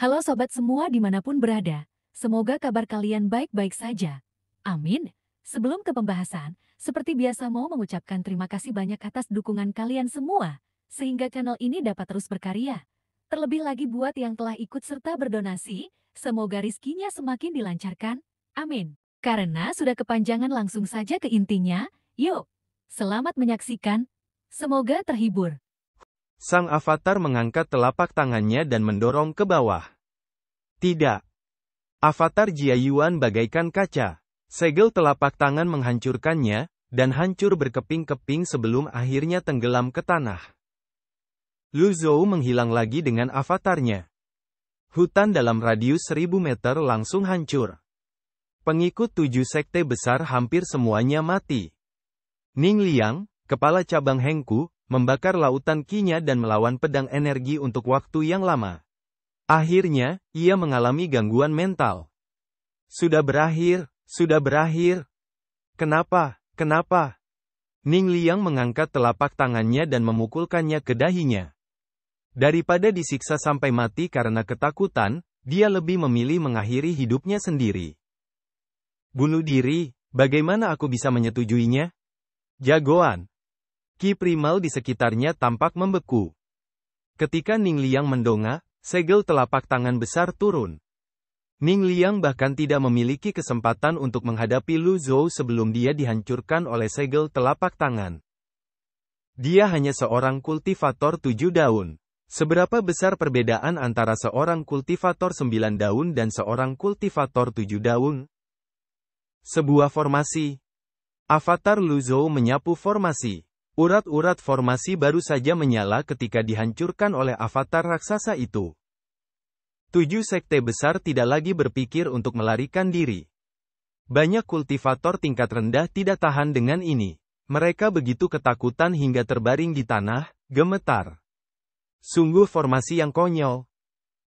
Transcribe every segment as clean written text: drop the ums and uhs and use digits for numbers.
Halo sobat semua dimanapun berada, semoga kabar kalian baik-baik saja. Amin. Sebelum ke pembahasan, seperti biasa mau mengucapkan terima kasih banyak atas dukungan kalian semua, sehingga channel ini dapat terus berkarya. Terlebih lagi buat yang telah ikut serta berdonasi, semoga rizkinya semakin dilancarkan. Amin. Karena sudah kepanjangan langsung saja ke intinya, yuk. Selamat menyaksikan, semoga terhibur. Sang avatar mengangkat telapak tangannya dan mendorong ke bawah. Tidak. Avatar Jia Yuan bagaikan kaca. Segel telapak tangan menghancurkannya, dan hancur berkeping-keping sebelum akhirnya tenggelam ke tanah. Lu Zhou menghilang lagi dengan avatarnya. Hutan dalam radius 1000 meter langsung hancur. Pengikut 7 sekte besar hampir semuanya mati. Ning Liang, kepala cabang Hengku, membakar lautan Qi-nya dan melawan pedang energi untuk waktu yang lama. Akhirnya, ia mengalami gangguan mental. Sudah berakhir, sudah berakhir. Kenapa, kenapa? Ning Liang mengangkat telapak tangannya dan memukulkannya ke dahinya. Daripada disiksa sampai mati karena ketakutan, dia lebih memilih mengakhiri hidupnya sendiri. Bunuh diri, bagaimana aku bisa menyetujuinya? Jagoan. Qi primal di sekitarnya tampak membeku. Ketika Ning Liang mendongak, segel telapak tangan besar turun. Ning Liang bahkan tidak memiliki kesempatan untuk menghadapi Lu Zhou sebelum dia dihancurkan oleh segel telapak tangan. Dia hanya seorang kultivator 7 daun. Seberapa besar perbedaan antara seorang kultivator 9 daun dan seorang kultivator 7 daun? Sebuah formasi. Avatar Lu Zhou menyapu formasi. Urat-urat formasi baru saja menyala ketika dihancurkan oleh avatar raksasa itu. 7 sekte besar tidak lagi berpikir untuk melarikan diri. Banyak kultivator tingkat rendah tidak tahan dengan ini. Mereka begitu ketakutan hingga terbaring di tanah, gemetar. Sungguh formasi yang konyol.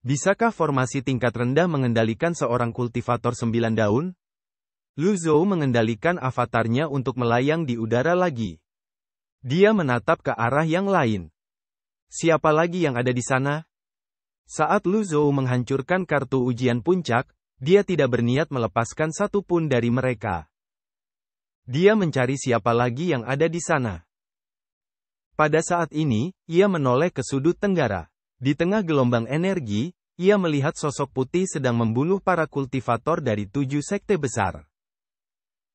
Bisakah formasi tingkat rendah mengendalikan seorang kultivator 9 daun? Lu Zhou mengendalikan avatarnya untuk melayang di udara lagi. Dia menatap ke arah yang lain. Siapa lagi yang ada di sana? Saat Lu Zhou menghancurkan kartu ujian puncak, dia tidak berniat melepaskan satu pun dari mereka. Dia mencari siapa lagi yang ada di sana. Pada saat ini, ia menoleh ke sudut tenggara. Di tengah gelombang energi, ia melihat sosok putih sedang membunuh para kultivator dari 7 sekte besar.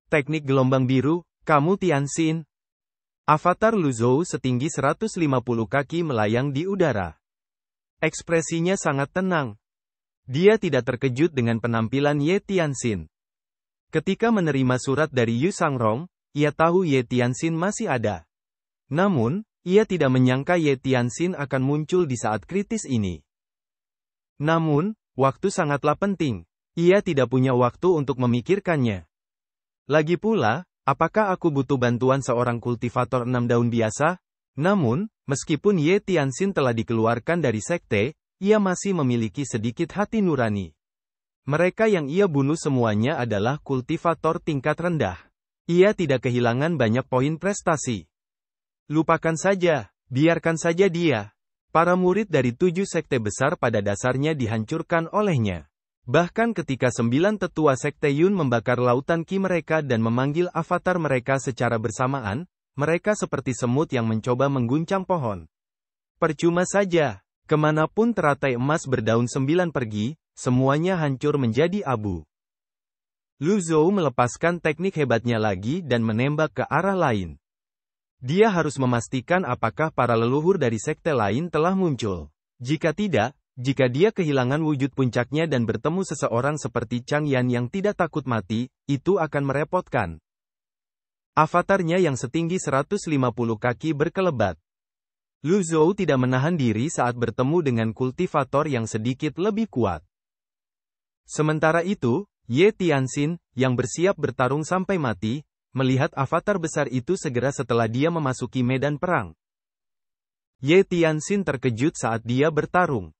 Teknik gelombang biru, kamu Tianxin. Avatar Lu Zhou setinggi 150 kaki melayang di udara. Ekspresinya sangat tenang. Dia tidak terkejut dengan penampilan Ye Tianxin. Ketika menerima surat dari Yu Sangrong, ia tahu Ye Tianxin masih ada. Namun, ia tidak menyangka Ye Tianxin akan muncul di saat kritis ini. Namun, waktu sangatlah penting. Ia tidak punya waktu untuk memikirkannya. Lagi pula, apakah aku butuh bantuan seorang kultivator 6 daun biasa? Namun, meskipun Ye Tianxin telah dikeluarkan dari sekte, ia masih memiliki sedikit hati nurani. Mereka yang ia bunuh semuanya adalah kultivator tingkat rendah. Ia tidak kehilangan banyak poin prestasi. Lupakan saja, biarkan saja dia. Para murid dari 7 sekte besar pada dasarnya dihancurkan olehnya. Bahkan ketika 9 tetua sekte Yun membakar lautan Qi mereka dan memanggil avatar mereka secara bersamaan, mereka seperti semut yang mencoba mengguncang pohon. Percuma saja, kemanapun teratai emas berdaun 9 pergi, semuanya hancur menjadi abu. Lu Zhou melepaskan teknik hebatnya lagi dan menembak ke arah lain. Dia harus memastikan apakah para leluhur dari sekte lain telah muncul. Jika tidak, jika dia kehilangan wujud puncaknya dan bertemu seseorang seperti Chang Yan yang tidak takut mati, itu akan merepotkan. Avatarnya yang setinggi 150 kaki berkelebat. Lu Zhou tidak menahan diri saat bertemu dengan kultivator yang sedikit lebih kuat. Sementara itu, Ye Tianxin, yang bersiap bertarung sampai mati, melihat avatar besar itu segera setelah dia memasuki medan perang. Ye Tianxin terkejut saat dia bertarung.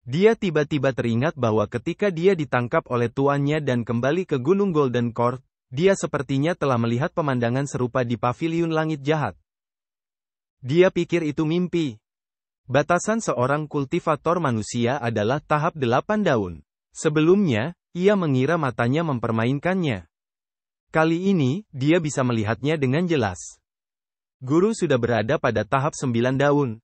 Dia tiba-tiba teringat bahwa ketika dia ditangkap oleh tuannya dan kembali ke Gunung Golden Court, dia sepertinya telah melihat pemandangan serupa di paviliun langit jahat. Dia pikir itu mimpi. Batasan seorang kultivator manusia adalah tahap 8 daun. Sebelumnya, ia mengira matanya mempermainkannya. Kali ini, dia bisa melihatnya dengan jelas. Guru sudah berada pada tahap 9 daun.